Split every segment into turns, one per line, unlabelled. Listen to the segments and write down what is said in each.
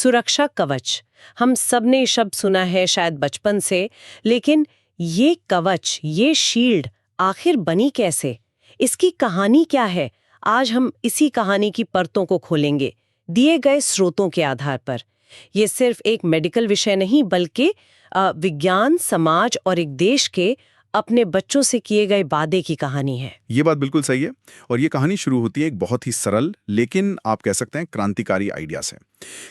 सुरक्षा कवच। हम सब ने शब्द सुना है शायद बचपन से, लेकिन ये कवच, ये शील्ड आखिर बनी कैसे? इसकी कहानी क्या है? आज हम इसी कहानी की परतों को खोलेंगे, दिए गए स्रोतों के आधार पर। ये सिर्फ एक मेडिकल विषय नहीं, बल्कि विज्ञान, समाज और एक देश के अपने बच्चों से किए गए वादे की कहानी है।
ये बात बिल्कुल सही है। और ये कहानी शुरू होती है एक बहुत ही सरल, लेकिन आप कह सकते हैं क्रांतिकारी आइडिया से,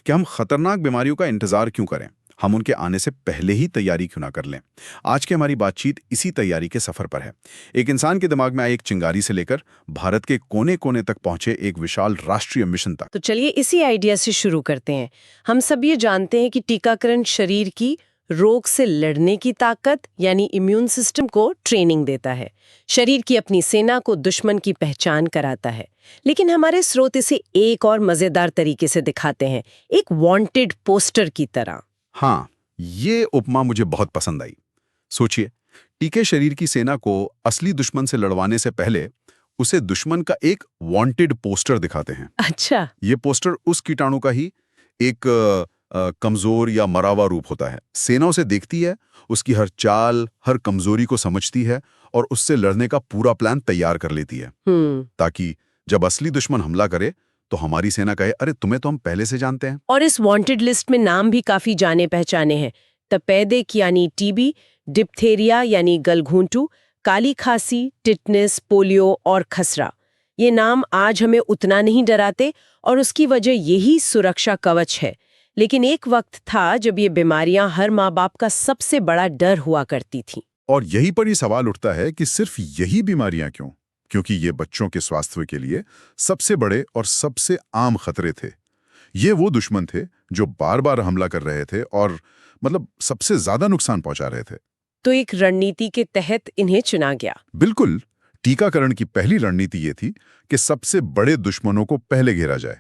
कि हम खतरनाक बीमारियों का इंतजार क्यों करें, हम उनके आने से पहले ही तैयारी क्यों ना कर लें। आज की हमारी बातचीत इसी तैयारी के सफर पर है। एक इंसान के दिमाग में आई एक चिंगारी से लेकर भारत के कोने कोने तक पहुंचे एक विशाल राष्ट्रीय मिशन तक।
तो चलिए इसी आइडिया से शुरू करते हैं। हम सब ये जानते हैं कि टीकाकरण शरीर की रोग से लड़ने की ताकत यानी इम्यून सिस्टम को ट्रेनिंग देता है, शरीर की अपनी सेना को दुश्मन की पहचान कराता है। लेकिन हमारे स्रोत इसे एक और मजेदार तरीके से दिखाते हैं, एक वांटेड पोस्टर की तरह।
हाँ, ये उपमा मुझे बहुत पसंद आई। सोचिए, टीके शरीर की सेना को असली दुश्मन से लड़वाने से पहले उसे दुश्मन का एक वांटेड पोस्टर दिखाते हैं।
अच्छा।
ये पोस्टर उस कीटाणु का ही एक कमजोर या मरा हुआ रूप होता है। सेना उसे देखती है, उसकी हर चाल, हर कमजोरी को समझती है और उससे लड़ने का पूरा प्लान तैयार कर लेती है, ताकि जब असली दुश्मन हमला करे तो हमारी सेना कहे, अरे तुम्हें तो हम पहले से जानते हैं।
और इस वांटेड लिस्ट में नाम भी काफी जाने पहचाने हैं। तपेदिक यानी टीबी, डिप्थेरिया यानी गलघोंटू, काली खांसी, टिटनेस, पोलियो और खसरा। ये नाम आज हमें उतना नहीं डराते और उसकी वजह यही सुरक्षा कवच है। लेकिन एक वक्त था जब ये बीमारियां हर माँ बाप का सबसे बड़ा डर हुआ करती थीं।
और यही पर ही सवाल उठता है कि सिर्फ यही बीमारियां क्यों? क्योंकि ये बच्चों के स्वास्थ्य के लिए सबसे बड़े और सबसे आम खतरे थे। ये वो दुश्मन थे जो बार बार हमला कर रहे थे और सबसे ज्यादा नुकसान पहुंचा रहे थे।
तो एक रणनीति के तहत इन्हें चुना गया।
बिल्कुल। टीकाकरण की पहली रणनीति ये थी कि सबसे बड़े दुश्मनों को पहले घेरा जाए।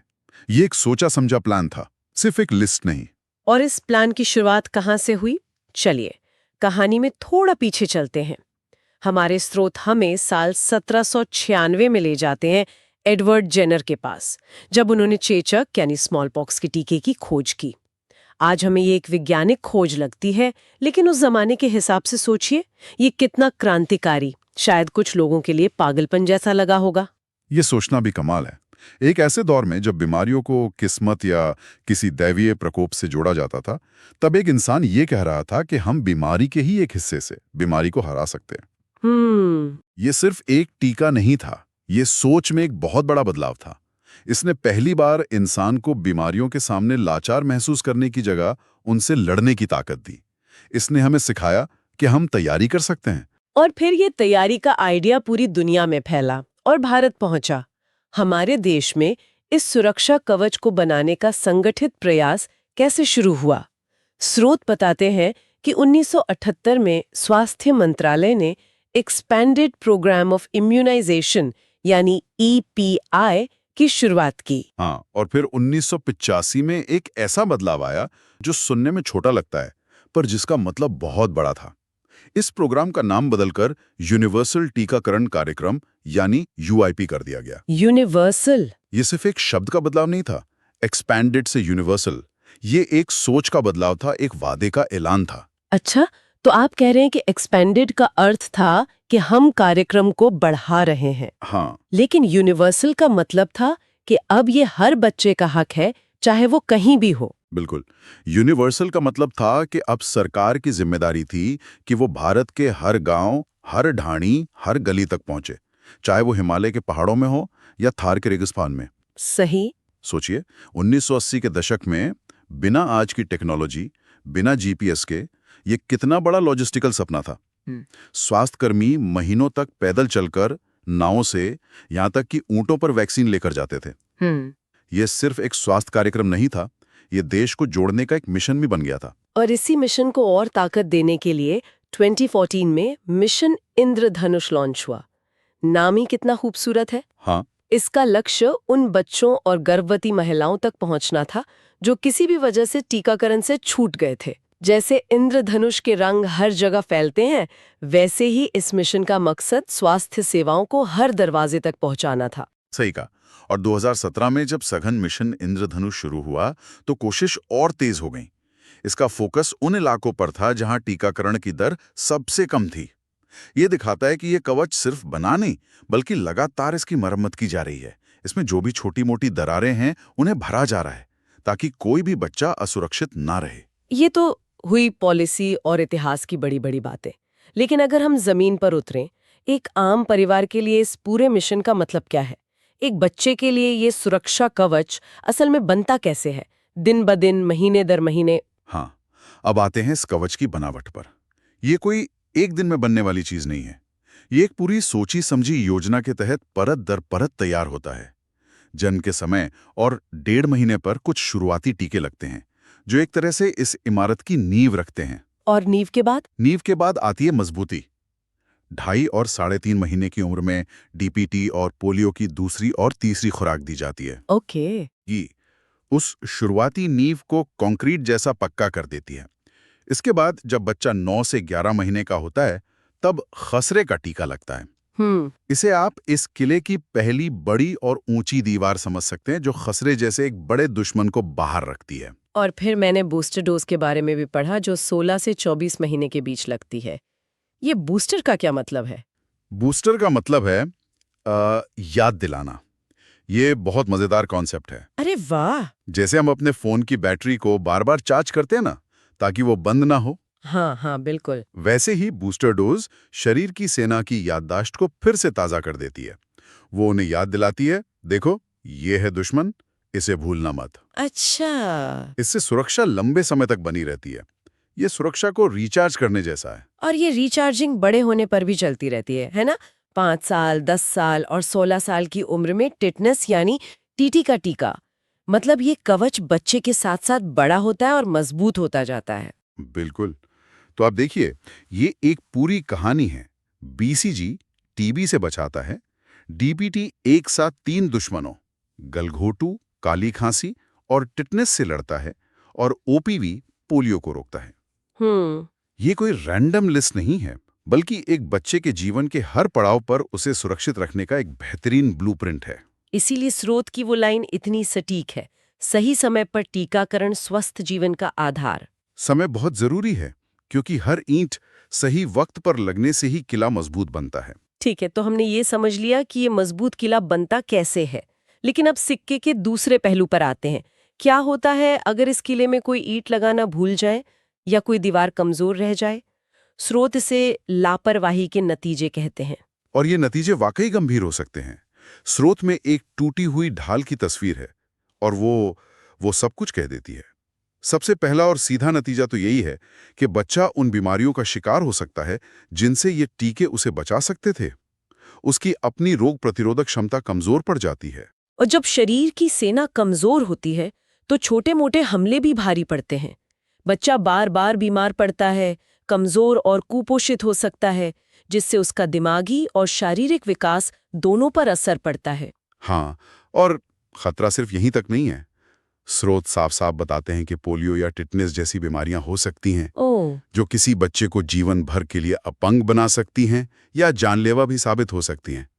ये एक सोचा समझा प्लान था, सिर्फ एक लिस्ट नहीं।
और इस प्लान की शुरुआत कहाँ से हुई? चलिए कहानी में थोड़ा पीछे चलते हैं। हमारे स्रोत हमें साल 1796 में ले जाते हैं एडवर्ड जेनर के पास, जब उन्होंने चेचक यानी स्मॉल पॉक्स के टीके की खोज की। आज हमें ये एक वैज्ञानिक खोज लगती है, लेकिन उस जमाने के हिसाब से सोचिए ये कितना क्रांतिकारी, शायद कुछ लोगों के लिए पागलपन जैसा लगा होगा।
ये सोचना भी कमाल है। एक ऐसे दौर में जब बीमारियों को किस्मत या किसी दैवीय प्रकोप से जोड़ा जाता था, तब एक इंसान ये कह रहा था कि हम बीमारी के ही एक हिस्से से बीमारी को हरा सकते हैं। ये सिर्फ एक टीका नहीं था, ये सोच में एक बहुत बड़ा बदलाव था। इसने पहली बार इंसान को बीमारियों के सामने लाचार महसूस करने की जगह उनसे लड़ने की ताकत दी। इसने हमें सिखाया कि हम तैयारी कर सकते हैं।
और फिर ये तैयारी का आइडिया पूरी दुनिया में फैला और भारत पहुंचा। हमारे देश में इस सुरक्षा कवच को बनाने का संगठित प्रयास कैसे शुरू हुआ? स्रोत बताते हैं कि 1978 में स्वास्थ्य मंत्रालय ने एक्सपेंडेड प्रोग्राम ऑफ इम्यूनाइजेशन यानी EPI की शुरुआत की।
हाँ, और फिर 1985 में एक ऐसा बदलाव आया जो सुनने में छोटा लगता है, पर जिसका मतलब बहुत बड़ा था। इस प्रोग्राम का नाम बदलकर यूनिवर्सल टीकाकरण कार्यक्रम यानी UIP कर दिया गया।
यूनिवर्सल?
ये सिर्फ एक शब्द का बदलाव नहीं था। एक्सपैंडेड से यूनिवर्सल, ये एक सोच का बदलाव था, एक वादे का ऐलान था।
अच्छा, तो आप कह रहे हैं कि एक्सपेंडेड का अर्थ था कि हम कार्यक्रम को बढ़ा रहे हैं।
हाँ।
लेकिन यूनिवर्सल का मतलब था कि अब ये हर बच्चे का हक है, चाहे वो कहीं भी हो।
बिल्कुल। यूनिवर्सल का मतलब था कि अब सरकार की जिम्मेदारी थी कि वो भारत के हर गांव, हर ढाणी, हर गली तक पहुंचे, चाहे वो हिमालय के पहाड़ों में हो या थार के रेगिस्तान में।
सही।
सोचिए, 1980 के दशक में बिना आज की टेक्नोलॉजी, बिना GPS के ये कितना बड़ा लॉजिस्टिकल सपना था। स्वास्थ्यकर्मी महीनों तक पैदल चलकर, नावों से, यहां तक कि ऊंटों पर वैक्सीन लेकर जाते थे। ये सिर्फ एक स्वास्थ्य कार्यक्रम नहीं था, ये देश को जोड़ने का एक मिशन भी बन गया था।
और इसी मिशन को और ताकत देने के लिए 2014 में मिशन इंद्रधनुष लॉन्च हुआ। नाम ही कितना खूबसूरत है।
हाँ।
इसका लक्ष्य उन बच्चों और गर्भवती महिलाओं तक पहुंचना था जो किसी भी वजह से टीकाकरण से छूट गए थे। जैसे इंद्रधनुष के रंग हर जगह फैलते हैं, वैसे ही इस मिशन का मकसद स्वास्थ्य सेवाओं को हर दरवाजे तक पहुंचाना था।
सही कहा। और 2017 में जब सघन मिशन इंद्रधनुष शुरू हुआ तो कोशिश और तेज हो गई। इसका फोकस उन इलाकों पर था जहां टीकाकरण की दर सबसे कम थी। ये दिखाता है कि ये कवच सिर्फ बना नहीं, बल्कि लगातार इसकी मरम्मत की जा रही है। इसमें जो भी छोटी-मोटी दरारें हैं, उन्हें भरा जा रहा है, ताकि कोई भी बच्चा असुरक्षित ना रहे।
ये तो हुई पॉलिसी और इतिहास की बड़ी बड़ी बातें। लेकिन अगर हम जमीन पर उतरें, एक आम परिवार के लिए इस पूरे मिशन का मतलब क्या है? एक बच्चे के लिए ये सुरक्षा कवच असल में बनता कैसे है? दिन ब दिन, महीने दर महीने?
हाँ, अब आते हैं इस कवच की बनावट पर। ये कोई एक दिन में बनने वाली चीज नहीं है। ये एक पूरी सोची समझी योजना के तहत परत दर परत तैयार होता है। जन्म के समय और 1.5 महीने पर कुछ शुरुआती टीके लगते हैं, जो एक तरह से इस इमारत की नींव रखते हैं।
और नींव के बाद?
नींव के बाद आती है मजबूती। 2.5 और 3.5 महीने की उम्र में डीपीटी और पोलियो की दूसरी और तीसरी खुराक दी जाती है।
ओके।
ये उस शुरुआती नींव को कंक्रीट जैसा पक्का कर देती है। इसके बाद जब बच्चा 9 से 11 महीने का होता है, तब खसरे का टीका लगता है। इसे आप इस किले की पहली बड़ी और ऊंची दीवार समझ सकते हैं, जो खसरे जैसे एक बड़े दुश्मन को बाहर रखती है।
और फिर मैंने बूस्टर डोज के बारे में भी पढ़ा, जो 16 से 24 महीने के बीच लगती है। ये बूस्टर का क्या मतलब है?
बूस्टर का मतलब है याद दिलाना। ये बहुत मजेदार कॉन्सेप्ट है।
अरे वाह!
जैसे हम अपने फोन की बैटरी को बार बार चार्ज करते हैं ना, ताकि वो बंद ना हो,
हाँ हाँ, बिल्कुल।
वैसे ही बूस्टर डोज शरीर की सेना की याददाश्त को फिर से ताज़ा कर देती है। वो उन्हें याद दिलाती है, देखो ये है दुश्मन, इसे भूलना मत।
अच्छा।
इससे सुरक्षा लंबे समय तक बनी रहती है। ये सुरक्षा को रिचार्ज करने जैसा है।
और ये रिचार्जिंग बड़े होने पर भी चलती रहती है ना? 5 साल, 10 साल और 16 साल की उम्र में टिटनेस यानी टीटी का टीका। मतलब ये कवच बच्चे के साथ साथ बड़ा होता है और मजबूत होता जाता है।
बिल्कुल। तो आप देखिए, ये एक पूरी कहानी है। बीसीजी टीबी से बचाता है, डीपीटी एक साथ 3 दुश्मनों गलघोटू, काली खांसी और टिटनेस से लड़ता है, और ओपीवी पोलियो को रोकता है। ये कोई रैंडम लिस्ट नहीं है, बल्कि एक बच्चे के जीवन के हर पड़ाव पर उसे सुरक्षित रखने का एक बेहतरीन ब्लूप्रिंट है।
इसीलिए स्रोत की वो लाइन इतनी सटीक है, सही समय पर टीकाकरण स्वस्थ जीवन का आधार।
समय बहुत जरूरी है, क्योंकि हर ईंट सही वक्त पर लगने से ही किला मजबूत बनता है।
ठीक है, तो हमने ये समझ लिया कि ये मजबूत किला बनता कैसे है। लेकिन अब सिक्के के दूसरे पहलू पर आते हैं। क्या होता है अगर इस किले में कोई ईंट लगाना भूल जाए या कोई दीवार कमजोर रह जाए? स्रोत इसे लापरवाही के नतीजे कहते हैं।
और ये नतीजे वाकई गंभीर हो सकते हैं। स्रोत में एक टूटी हुई ढाल की तस्वीर है, और वो सब कुछ कह देती है। सबसे पहला और सीधा नतीजा तो यही है कि बच्चा उन बीमारियों का शिकार हो सकता है जिनसे ये टीके उसे बचा सकते थे। उसकी अपनी रोग प्रतिरोधक क्षमता कमजोर पड़ जाती है।
और जब शरीर की सेना कमजोर होती है तो छोटे मोटे हमले भी भारी पड़ते हैं। बच्चा बार बार बीमार पड़ता है, कमजोर और कुपोषित हो सकता है, जिससे उसका दिमागी और शारीरिक विकास दोनों पर असर पड़ता है।
हाँ, और खतरा सिर्फ यहीं तक नहीं है। स्रोत साफ साफ बताते हैं कि पोलियो या टिटनेस जैसी बीमारियां हो सकती हैं, जो किसी बच्चे को जीवन भर के लिए अपंग बना सकती हैं या जानलेवा भी साबित हो सकती हैं।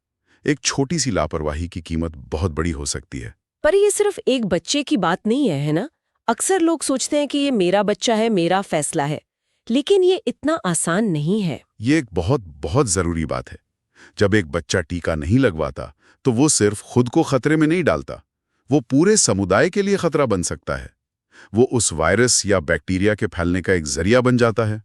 एक छोटी सी लापरवाही की कीमत बहुत बड़ी हो सकती है।
पर ये सिर्फ एक बच्चे की बात नहीं है ना? अक्सर लोग सोचते हैं कि ये मेरा बच्चा है, मेरा फैसला है। लेकिन ये इतना आसान नहीं है।
ये एक बहुत बहुत जरूरी बात है। जब एक बच्चा टीका नहीं लगवाता, तो वो सिर्फ खुद को खतरे में नहीं डालता, वो पूरे समुदाय के लिए खतरा बन सकता है। वो उस वायरस या बैक्टीरिया के फैलने का एक जरिया बन जाता है।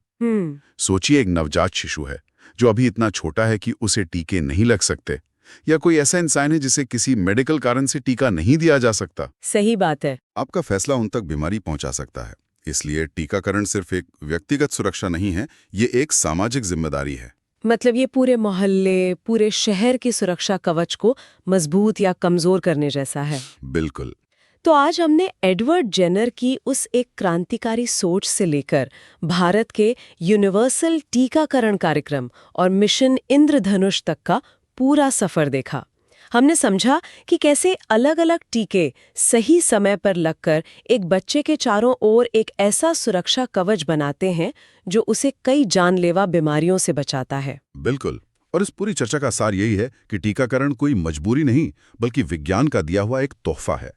सोचिए, एक नवजात शिशु है जो अभी इतना छोटा है कि उसे टीके नहीं लग सकते, या कोई ऐसा इंसान है जिसे किसी मेडिकल कारण से टीका नहीं दिया जा सकता।
सही बात है।
आपका फैसला उन तक बीमारी पहुंचा सकता है। इसलिए टीकाकरण सिर्फ एक व्यक्तिगत सुरक्षा नहीं है, ये एक सामाजिक जिम्मेदारी है।
मतलब ये पूरे मोहल्ले, पूरे शहर की सुरक्षा कवच को मजबूत या कमजोर करने जैसा है।
बिल्कुल।
तो आज हमने एडवर्ड जेनर की उस एक क्रांतिकारी सोच से लेकर भारत के यूनिवर्सल टीकाकरण कार्यक्रम और मिशन इंद्रधनुष तक का पूरा सफर देखा। हमने समझा कि कैसे अलग-अलग टीके सही समय पर लगकर एक बच्चे के चारों ओर एक ऐसा सुरक्षा कवच बनाते हैं जो उसे कई जानलेवा बीमारियों से बचाता है।
बिल्कुल। और इस पूरी चर्चा का सार यही है कि टीकाकरण कोई मजबूरी नहीं, बल्कि विज्ञान का दिया हुआ एक तोहफा है,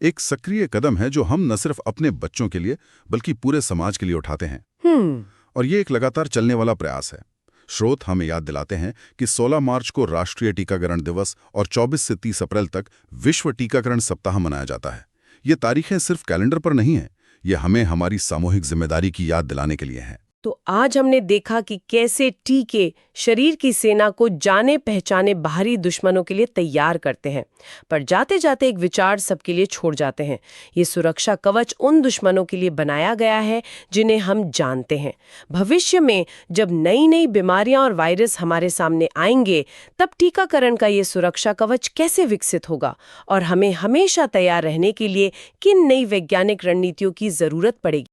एक सक्रिय कदम है जो हम न सिर्फ अपने बच्चों के लिए बल्कि पूरे समाज के लिए उठाते हैं। और ये एक लगातार चलने वाला प्रयास है। स्रोत हमें याद दिलाते हैं कि 16 मार्च को राष्ट्रीय टीकाकरण दिवस और 24 से 30 अप्रैल तक विश्व टीकाकरण सप्ताह मनाया जाता है। ये तारीखें सिर्फ कैलेंडर पर नहीं हैं, ये हमें हमारी सामूहिक जिम्मेदारी की याद दिलाने के लिए हैं।
तो आज हमने देखा कि कैसे टीके शरीर की सेना को जाने पहचाने बाहरी दुश्मनों के लिए तैयार करते हैं, पर जाते जाते एक विचार सबके लिए छोड़ जाते हैं। ये सुरक्षा कवच उन दुश्मनों के लिए बनाया गया है जिन्हें हम जानते हैं। भविष्य में जब नई नई बीमारियां और वायरस हमारे सामने आएंगे, तब टीकाकरण का ये सुरक्षा कवच कैसे विकसित होगा और हमें हमेशा तैयार रहने के लिए किन नई वैज्ञानिक रणनीतियों की जरूरत पड़ेगी।